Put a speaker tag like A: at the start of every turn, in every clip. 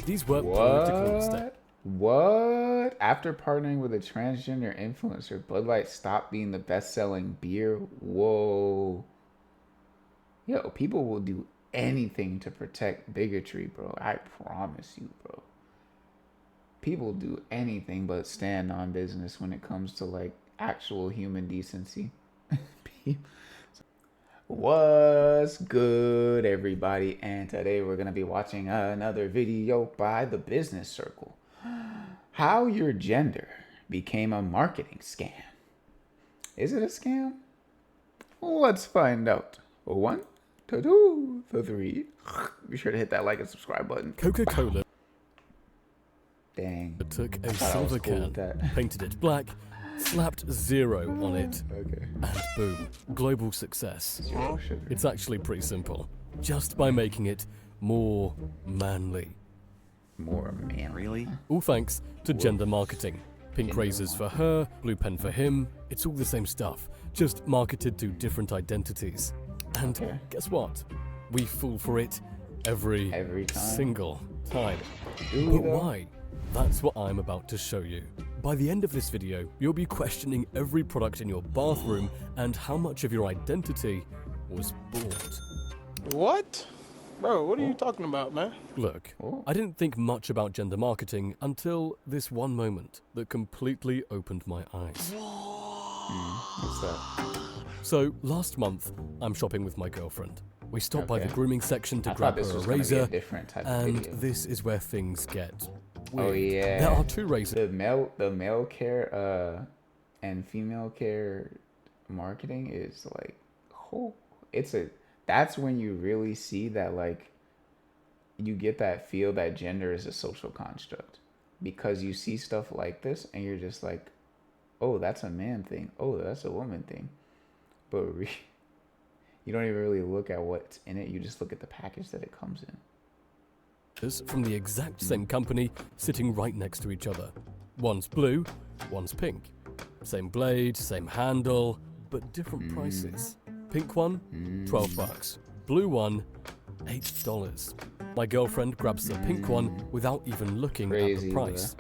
A: These were political mistakes.
B: What? After partnering with a transgender influencer, Bud Light stopped being the best-selling beer? Whoa. Yo, people will do anything to protect bigotry, bro. I promise you, bro. People do anything but stand on business when it comes to like actual human decency. What's good, everybody? And today we're gonna be watching another video by the Business Circle. How your gender became a marketing scam. Is it a scam? Let's find out. 1, 2, 3. Be sure to hit that like and subscribe button.
A: Coca-Cola
B: Dang.
A: took a silver can, painted it black, slapped 0 on it, and boom, global success. It's actually pretty simple. Just by making it more manly.
B: More man, really?
A: All thanks to gender marketing. Pink razors for her, blue pen for him. It's all the same stuff, just marketed to different identities. And guess what? We fall for it every single time. But why? That's what I'm about to show you. By the end of this video, you'll be questioning every product in your bathroom and how much of your identity was bought.
C: What? Bro, what are you talking about, man?
A: Look, I didn't think much about gender marketing until this one moment that completely opened my eyes.
B: What's that?
A: So, last month, I'm shopping with my girlfriend. We stopped by the grooming section to grab her a razor, and this is where things get weird.
B: Oh yeah.
A: There are 2 razors.
B: The male care and female care marketing is like, that's when you really see that, like, you get that feel that gender is a social construct, because you see stuff like this and you're just like, oh, that's a man thing, oh, that's a woman thing, but you don't even really look at what's in it. You just look at the package that it comes in.
A: From the exact same company, sitting right next to each other. One's blue, one's pink. Same blade, same handle, but different prices. Pink one, $12. Blue one, $8. My girlfriend grabs the pink one without even looking at the price.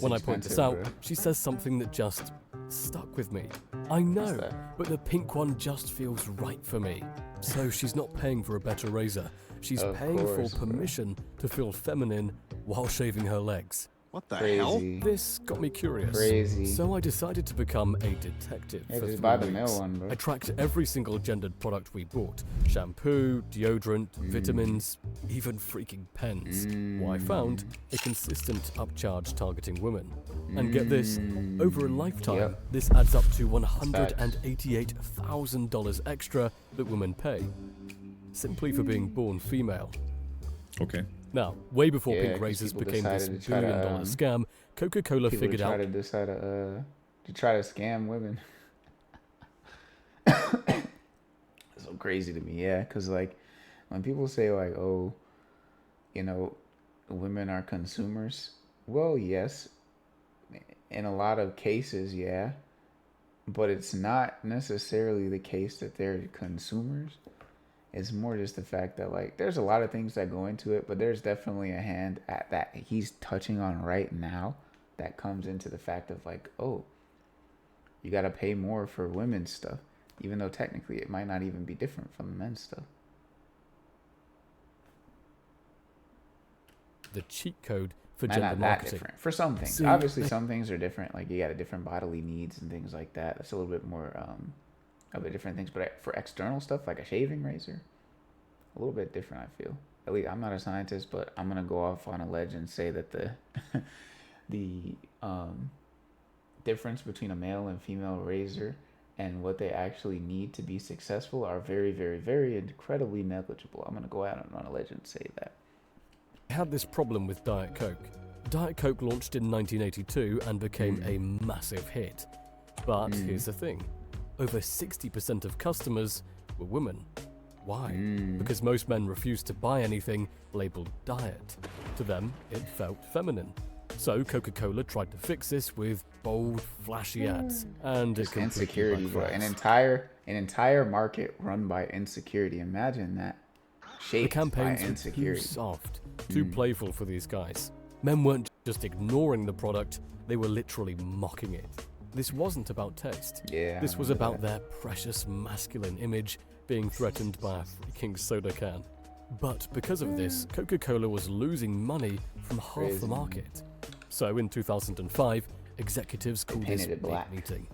A: When I point this out, she says something that just stuck with me. I know, but the pink one just feels right for me. So she's not paying for a better razor. She's paying for permission to feel feminine while shaving her legs.
C: What the hell?
A: This got me curious. So I decided to become a detective for 3 weeks. I tracked every single gendered product we bought. Shampoo, deodorant, vitamins, even freaking pens. What I found, a consistent upcharge targeting women. And get this, over a lifetime, this adds up to $188,000 extra that women pay, simply for being born female.
D: Okay.
A: Now, way before pink razors became this billion-dollar scam, Coca-Cola figured out...
B: to try to scam women. It's so crazy to me, because, like, when people say, like, oh, you know, women are consumers, well, yes, in a lot of cases, yeah, but it's not necessarily the case that they're consumers. It's more just the fact that, like, there's a lot of things that go into it, but there's definitely a hand at that he's touching on right now that comes into the fact of, like, oh, you got to pay more for women's stuff, even though technically it might not even be different from the men's stuff.
A: The cheat code for
B: gender marketing. Not that different. For some things. See, obviously, some things are different. Like, you got a different bodily needs and things like that. That's a little bit more... of the different things, but for external stuff like a shaving razor, a little bit different, I feel. At least I'm not a scientist, but I'm gonna go off on a ledge and say that the difference between a male and female razor and what they actually need to be successful are very, very, very incredibly negligible. I'm gonna go out on a ledge and say that.
A: I had this problem with Diet Coke. Diet Coke launched in 1982 and became a massive hit. But here's the thing. Over 60% of customers were women. Why? Because most men refused to buy anything labeled diet. To them, it felt feminine. So Coca-Cola tried to fix this with bold, flashy ads, and it completely
B: Insecurity, bro. An entire market run by insecurity. Imagine that.
A: The campaigns were too soft, too playful for these guys. Men weren't just ignoring the product, they were literally mocking it. This wasn't about taste.
B: Yeah.
A: This was about their precious masculine image being threatened by a freaking soda can. But because of this, Coca-Cola was losing money from half
B: Crazy.
A: the market. So in 2005, executives called this
B: painted it
A: big
B: black.
A: meeting.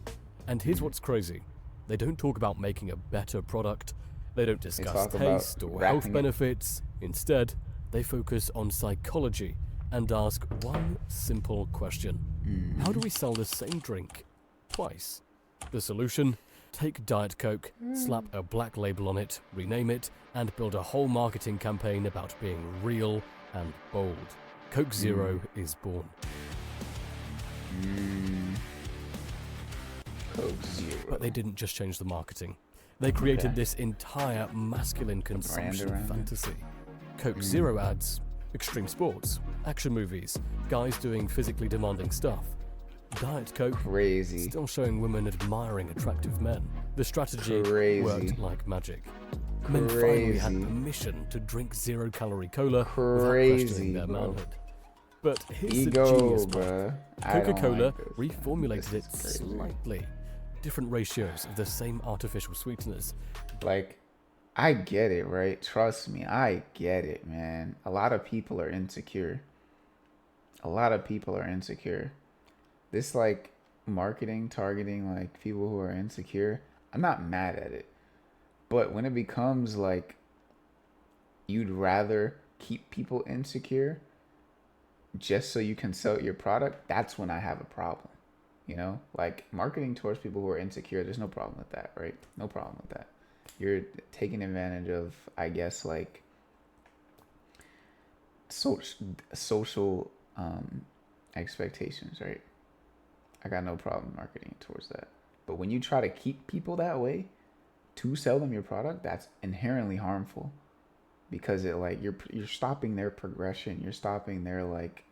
A: And here's what's crazy. They don't talk about making a better product. They don't discuss
B: talk about
A: taste or
B: wrapping
A: health
B: it.
A: benefits. Instead, they focus on psychology and ask one simple question. How do we sell the same drink twice? The solution? Take Diet Coke, slap a black label on it, rename it, and build a whole marketing campaign about being real and bold. Coke Zero is born.
B: Coke Zero.
A: But they didn't just change the marketing. They created this entire masculine consumption
B: around it.
A: fantasy. Coke Zero ads, extreme sports, action movies, guys doing physically demanding stuff. Diet Coke,
B: Crazy.
A: still showing women admiring attractive men. The strategy
B: Crazy.
A: worked like magic. Men finally had
B: Crazy.
A: permission to drink zero-calorie cola without
B: Crazy,
A: questioning their
B: bro.
A: manhood. But here's the
B: Ego,
A: genius part.
B: bruh. I don't
A: Coca-Cola
B: like this, man.
A: reformulated it
B: This is crazy.
A: slightly. Different ratios of the same artificial sweeteners.
B: Like, I get it, right? Trust me, I get it, man. A lot of people are insecure. This, like, marketing, targeting, like, people who are insecure, I'm not mad at it. But when it becomes, like, you'd rather keep people insecure just so you can sell your product, that's when I have a problem. You know, like marketing towards people who are insecure, there's no problem with that, right? No problem with that. You're taking advantage of, I guess, like social expectations, right? I got no problem marketing towards that. But when you try to keep people that way to sell them your product, that's inherently harmful, because it like you're stopping their progression, you're stopping their like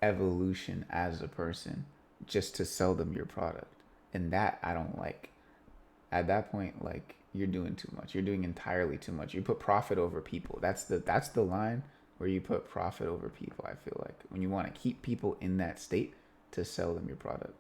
B: evolution as a person just to sell them your product. And that I don't like. At that point, like, you're doing too much. You're doing entirely too much. You put profit over people. That's the line where you put profit over people, I feel like, when you want to keep people in that state to sell them your product.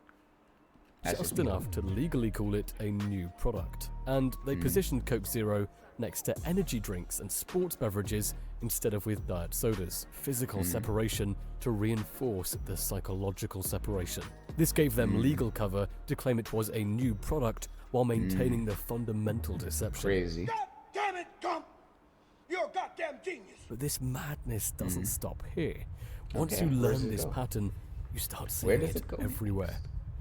B: That's
A: Just
B: just me.
A: enough to legally call it a new product. And they positioned Coke Zero next to energy drinks and sports beverages instead of with diet sodas. Physical separation to reinforce the psychological separation. This gave them legal cover to claim it was a new product while maintaining the fundamental deception.
B: Crazy.
D: God damn it, Gump! You're a goddamn genius.
A: But this madness doesn't stop here. Once
B: Okay,
A: you
B: where does
A: learn
B: it
A: this
B: go?
A: pattern, you start
B: Where
A: seeing
B: does
A: it
B: it go?
A: everywhere.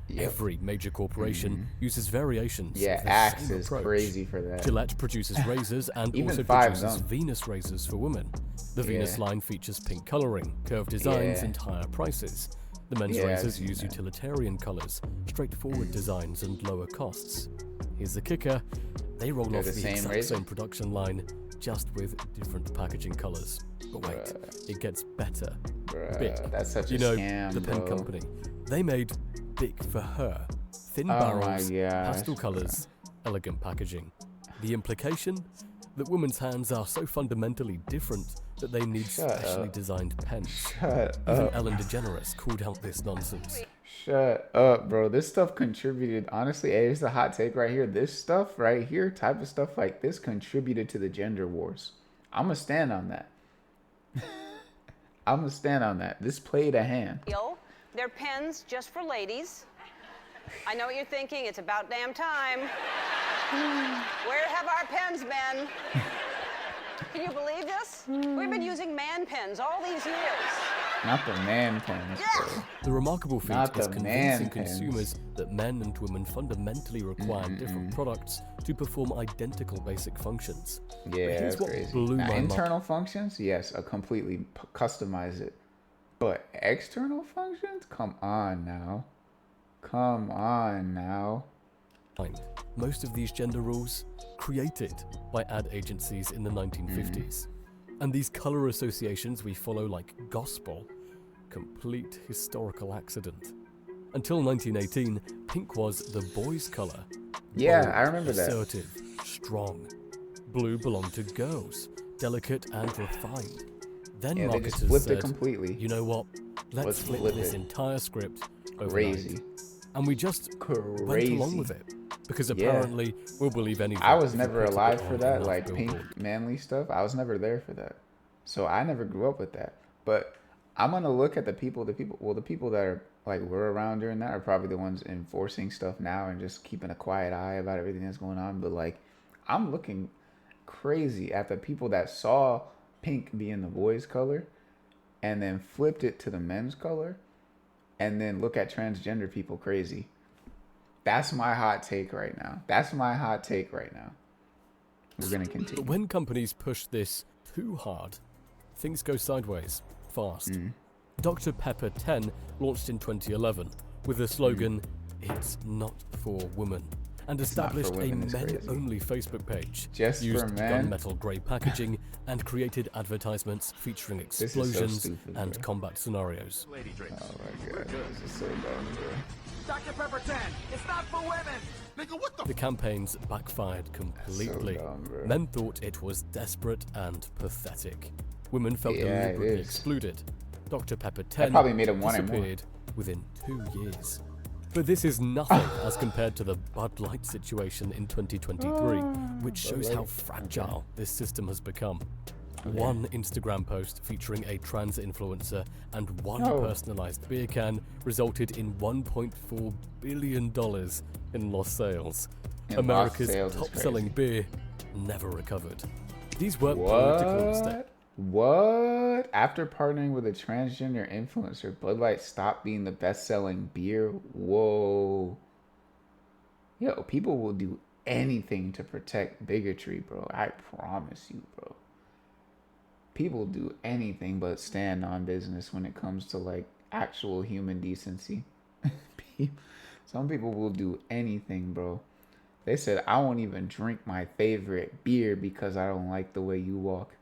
B: Yep.
A: Every major corporation uses variations
B: Yeah,
A: of the
B: Axe
A: same
B: is
A: approach.
B: crazy for that.
A: Gillette produces razors and
B: Even
A: also
B: Five
A: produces
B: don't.
A: Venus razors for women. The Venus
B: Yeah.
A: line features pink coloring, curved designs,
B: Yeah.
A: and higher prices. The men's
B: Yeah, I've
A: razors
B: seen
A: use
B: that.
A: utilitarian colors, straightforward designs, and lower costs. Here's the kicker: they roll
B: They're
A: off
B: the
A: the
B: same
A: exact
B: razor?
A: same production line, just with different packaging colors. But wait, it gets better.
B: Bruh,
A: Bic,
B: that's such a
A: you know,
B: scam,
A: the pen
B: bro.
A: company. They made Bic for her. Thin
B: Oh my
A: barrels,
B: gosh,
A: pastel colors, elegant packaging. The implication? That women's hands are so fundamentally different that they need
B: Shut
A: specially
B: up.
A: designed pens.
B: Shut
A: Even
B: up.
A: Ellen DeGeneres called out this nonsense.
B: Shut up, bro. This stuff contributed. Honestly, hey, here's the hot take right here. This stuff right here, type of stuff like this, contributed to the gender wars. I'm going to stand on that. I'm going to stand on that. This played a hand.
E: They're pens just for ladies. I know what you're thinking. It's about damn time. Where have our pens been? Can you believe this? We've been using man pens all these years.
B: Not the man pens, bro.
A: The remarkable feat
B: Not
A: is
B: the
A: convincing
B: man pens.
A: consumers that men and women fundamentally require different products to perform identical basic functions. But
B: Yeah,
A: here's
B: that's
A: what
B: crazy.
A: blew
B: Now,
A: my mind.
B: internal functions, yes, completely customize it. But external functions? Come on now. Come on now.
A: Most of these gender rules created by ad agencies in the 1950s. And these color associations we follow like gospel, complete historical accident. Until 1918, pink was the boys' color.
B: Yeah,
A: Bold,
B: I remember that.
A: assertive, strong. Blue belonged to girls, delicate and refined. Then
B: Yeah, they
A: marketers
B: just flipped it
A: said,
B: completely.
A: you know what, let's
B: Let's
A: flip
B: flip
A: this
B: it.
A: entire script overnight.
B: Crazy.
A: And we just went
B: Crazy.
A: along with it. Because
B: Yeah.
A: apparently we'll believe anything.
B: I was
A: if you
B: never
A: put it
B: alive
A: on
B: for that,
A: enough
B: like
A: billboard.
B: pink manly stuff. I was never there for that. So I never grew up with that. But I'm gonna look at the people that are like were around during that are probably the ones enforcing stuff now and just keeping a quiet eye about everything that's going on. But like I'm looking crazy at the people that saw pink being the boys' color and then flipped it to the men's color and then look at transgender people crazy. That's my hot take right now. We're going to continue.
A: But when companies push this too hard, things go sideways fast. Dr. Pepper 10 launched in 2011 with the slogan, "It's not for women," and established a
B: women is crazy.
A: men-only Facebook page.
B: Just
A: used
B: for men?
A: gunmetal grey packaging and created advertisements featuring
B: is so
A: explosions
B: stupid,
A: and
B: bro.
A: combat scenarios.
B: Oh my god, this is so dumb, bro.
D: Dr. Pepper 10, it's not for women. Nigga, what the
A: The campaigns backfired completely.
B: dumb, bro.
A: Men thought it was desperate and pathetic. Women felt
B: Yeah, it
A: deliberately
B: is.
A: excluded. Dr. Pepper 10
B: probably made 'em want it more.
A: disappeared within 2 years. But this is nothing as compared to the Bud Light situation in 2023, which shows how fragile this system has become. One Instagram post featuring a trans influencer and one
B: Oh.
A: personalized beer can resulted in $1.4 billion in lost sales.
B: In
A: America's
B: lost sales is
A: top-selling beer never recovered. These weren't
B: What?
A: political mistakes.
B: What? After partnering with a transgender influencer, Bud Light stopped being the best-selling beer? Whoa. Yo, people will do anything to protect bigotry, bro. I promise you, bro. People do anything but stand on business when it comes to like actual human decency. Some people will do anything, bro. They said, I won't even drink my favorite beer because I don't like the way you walk.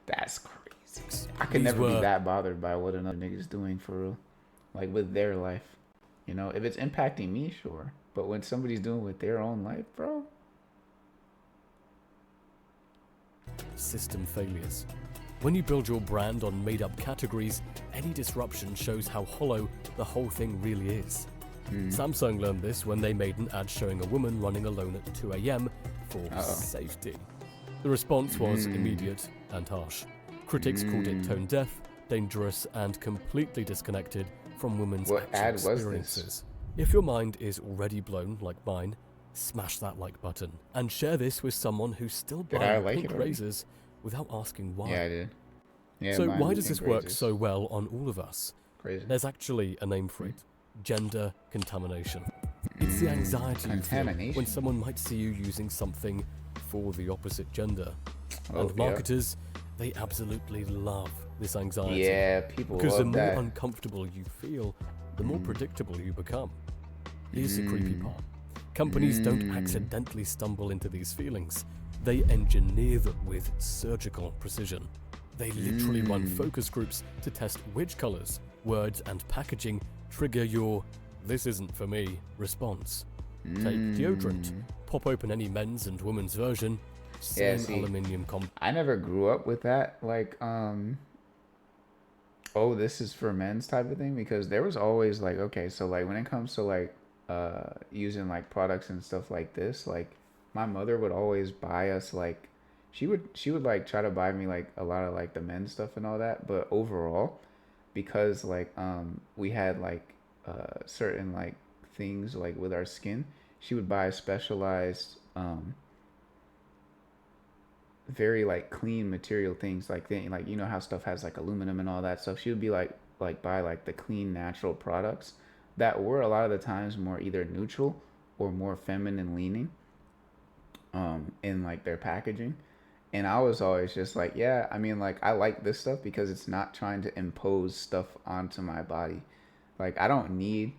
B: That's crazy. I could
A: These
B: never be
A: were-
B: that bothered by what another nigga's doing for real. Like with their life. You know, if it's impacting me, sure. But when somebody's doing with their own life, bro.
A: System failures. When you build your brand on made-up categories, any disruption shows how hollow the whole thing really is. Samsung learned this when they made an ad showing a woman running alone at 2 a.m. for safety. The response was immediate and harsh. Critics called it tone deaf, dangerous, and completely disconnected from women's
B: What
A: actual
B: ad was this?
A: experiences. If your mind is already blown like mine, smash that like button and share this with someone who's still
B: Did I
A: buying
B: like
A: pink
B: it already?
A: razors without asking why.
B: Yeah, I did. Yeah,
A: So
B: mine
A: why
B: was
A: does
B: pink
A: this work
B: razors.
A: so well on all of us?
B: Crazy.
A: There's actually a name for it. Gender contamination. It's the anxiety you feel when
B: Contamination.
A: someone might see you using something for the opposite gender.
B: Oh,
A: And
B: yeah.
A: marketers, they absolutely love this anxiety.
B: Yeah, people
A: Because the
B: love
A: more
B: that.
A: uncomfortable you feel, the more predictable you become. Here's the creepy part. Companies don't accidentally stumble into these feelings. They engineer them with surgical precision. They literally run focus groups to test which colors, words, and packaging trigger your "this isn't for me" response. Take deodorant. Pop open any men's and women's version. Same
B: see.
A: aluminium
B: I never grew up with that, like, oh, this is for men's type of thing, because there was always like, okay, so like when it comes to like using like products and stuff like this, like my mother would always buy us like she would like try to buy me like a lot of like the men's stuff and all that, but overall, because like we had like certain like things like with our skin, she would buy specialized very like clean material things, like like you know how stuff has like aluminum and all that stuff. She would be like buy like the clean natural products that were a lot of the times more either neutral or more feminine leaning in like their packaging. And I was always just like, yeah, I mean, like I like this stuff because it's not trying to impose stuff onto my body. Like I don't need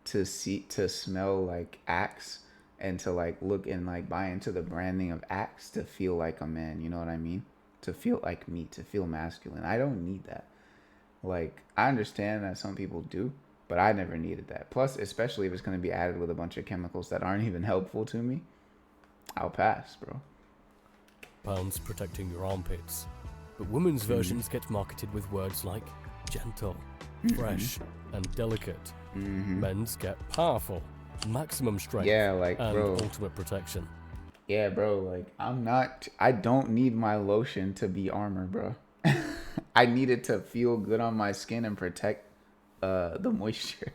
B: to smell like Axe and to like look and like buy into the branding of Axe to feel like a man, you know what I mean? To feel like me, to feel masculine. I don't need that. Like I understand that some people do, but I never needed that. Plus, especially if it's going to be added with a bunch of chemicals that aren't even helpful to me, I'll pass, bro.
A: compounds protecting your armpits. But women's versions get marketed with words like gentle, fresh, and delicate. Men's get powerful, maximum strength,
B: Yeah, like,
A: and
B: bro.
A: ultimate protection.
B: Yeah, bro, like I don't need my lotion to be armor, bro. I need it to feel good on my skin and protect the moisture.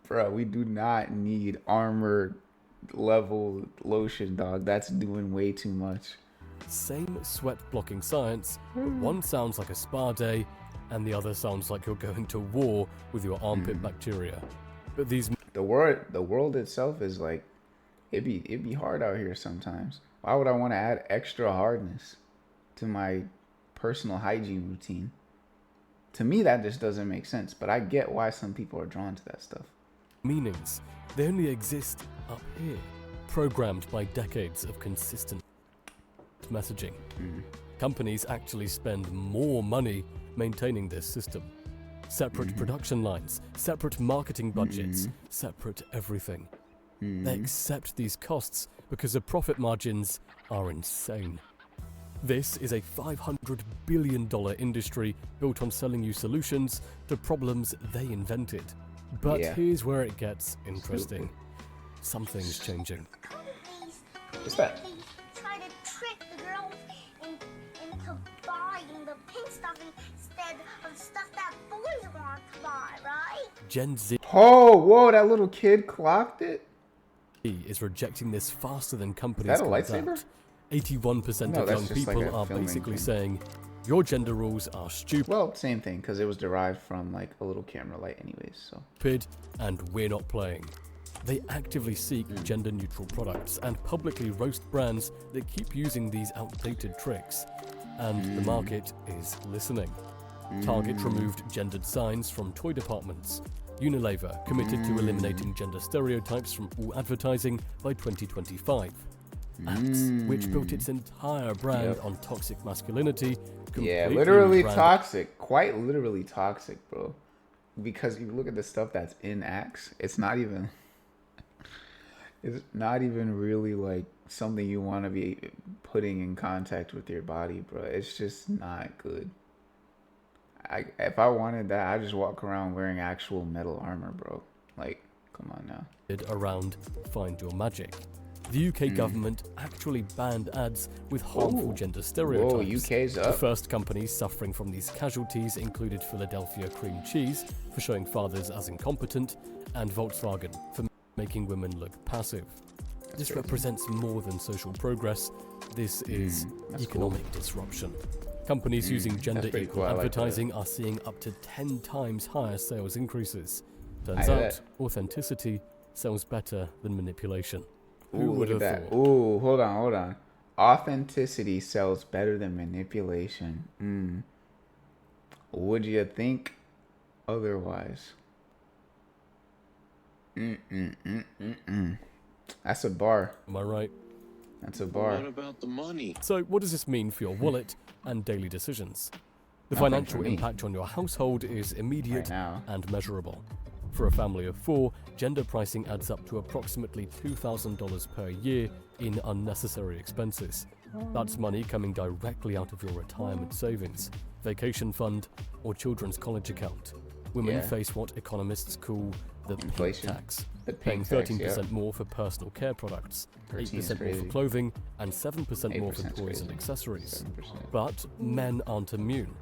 B: Bro, we do not need armor level lotion, dog. That's doing way too much.
A: Same sweat blocking science, but one sounds like a spa day and the other sounds like you're going to war with your armpit bacteria. But these
B: The world itself is like it'd be hard out here sometimes. Why would I want to add extra hardness to my personal hygiene routine? To me, that just doesn't make sense, but I get why some people are drawn to that stuff.
A: meanings, they only exist up here, programmed by decades of consistent messaging. Companies actually spend more money maintaining this system. Separate production lines, separate marketing budgets, separate everything. They accept these costs because the profit margins are insane. This is a $500 billion industry built on selling you solutions to problems they invented. But
B: Yeah.
A: here's where it gets interesting. Something's changing.
B: What's that?
F: They try to trick the girls into buying the pink stuff instead of stuff that boys want to buy, right?
A: Gen Z
B: Oh, whoa, that little kid clocked it?
A: is rejecting this faster than companies
B: that a
A: can
B: lightsaber?
A: adapt. 81%
B: No,
A: of
B: that's
A: young
B: just like
A: people
B: a
A: are
B: filming
A: basically
B: thing.
A: saying, your gender rules are stupid
B: Well, same thing, because it was derived from like a little camera light anyways, so.
A: and we're not playing. They actively seek gender-neutral products and publicly roast brands that keep using these outdated tricks. And the market is listening. Target removed gendered signs from toy departments. Unilever committed to eliminating gender stereotypes from all advertising by 2025. Axe, which built its entire brand on toxic masculinity,
B: Yeah,
A: completely
B: literally
A: rebranded
B: toxic. Quite literally toxic, bro. Because you look at the stuff that's in Axe, it's not even really like something you want to be putting in contact with your body, bro. It's just not good. If I wanted that, I'd just walk around wearing actual metal armor, bro. Like, come on now.
A: around Find Your Magic. The UK government actually banned ads with harmful gender stereotypes.
B: UK's
A: The
B: up.
A: first companies suffering from these casualties included Philadelphia Cream Cheese for showing fathers as incompetent, and Volkswagen for making women look passive. This represents more than social progress. This is economic disruption. Companies using gender
B: pretty
A: equal
B: cool. I like that.
A: advertising are seeing up to 10 times higher sales increases. Turns
B: I
A: out,
B: bet.
A: authenticity sells better than manipulation.
B: Ooh,
A: Who would
B: look
A: have
B: at that.
A: thought?
B: Ooh, hold on. Authenticity sells better than manipulation. Would you think otherwise? That's a bar.
A: Am I right?
B: That's a
G: What
B: bar.
G: about the money?
A: So, what does this mean for your wallet and daily decisions? The
B: Nothing
A: financial
B: for me.
A: impact on your household is immediate
B: Right now.
A: and measurable. For a family of 4, gender pricing adds up to approximately $2,000 per year in unnecessary expenses. That's money coming directly out of your retirement savings, vacation fund, or children's college account. Women
B: Yeah.
A: face what economists call the pink
B: Inflation.
A: tax,
B: The
A: paying
B: pink tax,
A: 13% more for personal care products,
B: 13 is
A: 8% more for
B: crazy.
A: clothing, and 7% more for
B: 8% is
A: toys
B: crazy.
A: and accessories.
B: 7%.
A: But men aren't immune.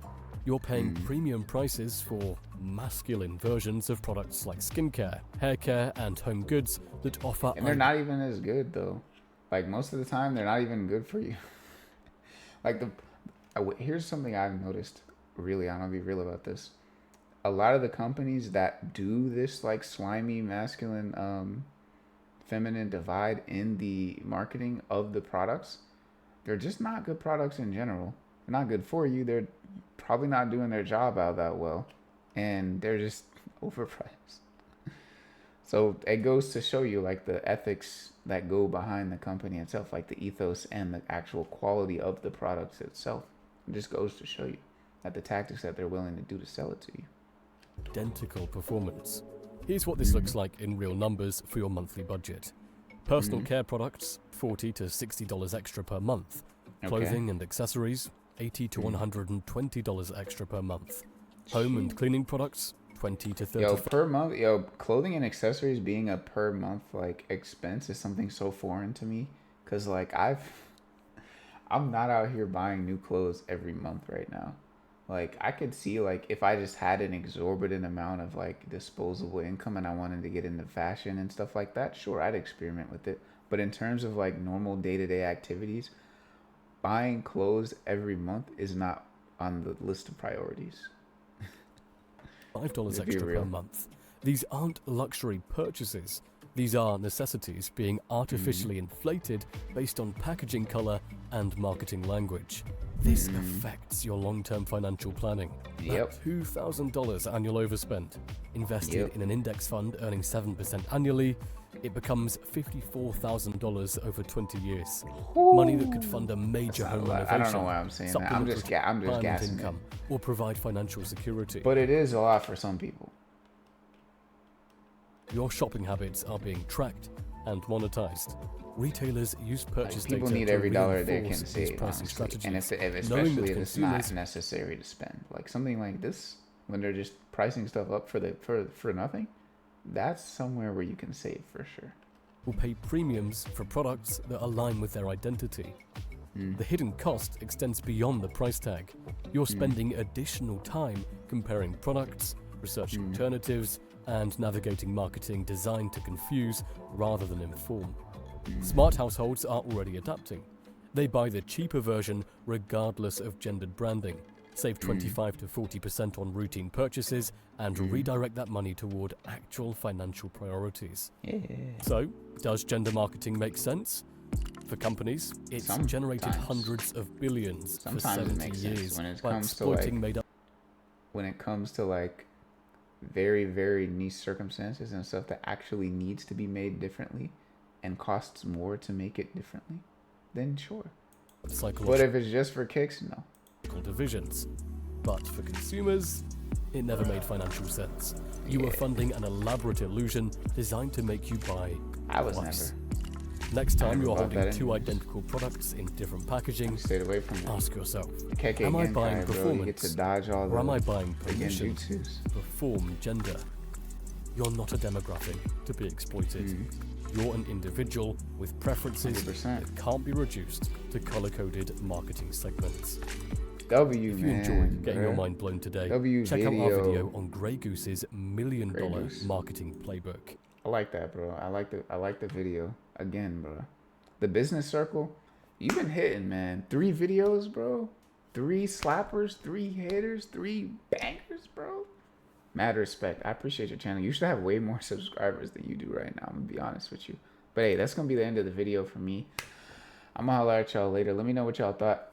A: You're paying premium prices for masculine versions of products like skincare, hair care, and home goods that offer
B: And they're not even as good though. Like most of the time, they're not even good for you. Like here's something I've noticed. Really, I'm gonna be real about this. A lot of the companies that do this like slimy masculine, feminine divide in the marketing of the products, they're just not good products in general. They're not good for you. They're probably not doing their job out that well, and they're just overpriced. So it goes to show you like the ethics that go behind the company itself, like the ethos and the actual quality of the products itself. It just goes to show you that the tactics that they're willing to do to sell it to you.
A: identical performance. Here's what this looks like in real numbers for your monthly budget. Personal care products, $40 to $60 extra per month. Clothing and accessories, $80 to $120 extra per month. Home and cleaning products, $20 to $30.
B: Yo, per month, clothing and accessories being a per month like expense is something so foreign to me. Cause like I'm not out here buying new clothes every month right now. Like I could see like if I just had an exorbitant amount of like disposable income and I wanted to get into fashion and stuff like that, sure, I'd experiment with it. But in terms of like normal day-to-day activities, buying clothes every month is not on the list of priorities.
A: $5 extra per month. These aren't luxury purchases. These are necessities being artificially inflated based on packaging color and marketing language. This affects your long-term financial planning. That $2,000 annual overspend, invested in an index fund earning 7% annually, it becomes $54,000 over 20 years. Money that could fund a major home renovation,
B: I don't know why I'm saying that. I'm just gassing
A: income, or provide financial security.
B: But it is a lot for some people.
A: Your shopping habits are being tracked and monetized. Retailers use purchase
B: people
A: data
B: need
A: to
B: every dollar they can
A: reinforce these
B: save,
A: pricing
B: honestly.
A: strategies.
B: And especially if it's not necessary to spend. Like something like this, when they're just pricing stuff up for nothing, that's somewhere where you can save for sure.
A: Will pay premiums for products that align with their identity. The hidden cost extends beyond the price tag. You're spending additional time comparing products, researching alternatives, and navigating marketing designed to confuse rather than inform. Smart households are already adapting. They buy the cheaper version regardless of gendered branding, save 25 to 40% on routine purchases, and redirect that money toward actual financial priorities. So, does gender marketing make sense? For companies, it's generated hundreds of billions for 70 years by exploiting made-up.
B: When it comes to like very, very niche circumstances and stuff that actually needs to be made differently and costs more to make it differently, then sure. But if it's just for kicks, no.
A: Divisions. But for consumers, it never made financial sense. You were funding an elaborate illusion designed to make you buy twice. Next time you're holding two identical products in different packaging, ask yourself, am I buying performance or am I buying permission to perform gender? You're not a demographic to be exploited. You're an individual with preferences 100%. That can't be reduced to color-coded marketing segments. If you enjoyed getting your mind blown today, check out our video on Grey Goose's $1 million marketing playbook.
B: I like that, bro. I like the video. Again, bro. The business circle, you've been hitting, man. 3 videos, bro. 3 slappers, 3 hitters, 3 bangers, bro. Mad respect. I appreciate your channel. You should have way more subscribers than you do right now. I'm gonna be honest with you. But hey, that's gonna be the end of the video for me. I'm gonna holler at y'all later. Let me know what y'all thought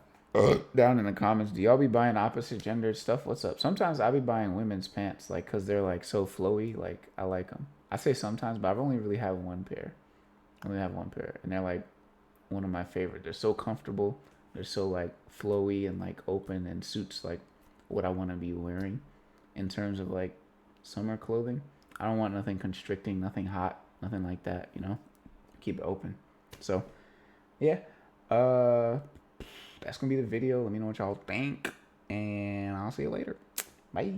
B: down in the comments. Do y'all be buying opposite gendered stuff? What's up? Sometimes I be buying women's pants, like, cause they're like so flowy. Like, I like them. I say sometimes, but I've only really have one pair. And they're like one of my favorite. They're so comfortable. They're so like flowy and like open and suits like what I want to be wearing in terms of like summer clothing. I don't want nothing constricting, nothing hot, nothing like that, you know? Keep it open. So, yeah. That's going to be the video. Let me know what y'all think. And I'll see you later. Bye.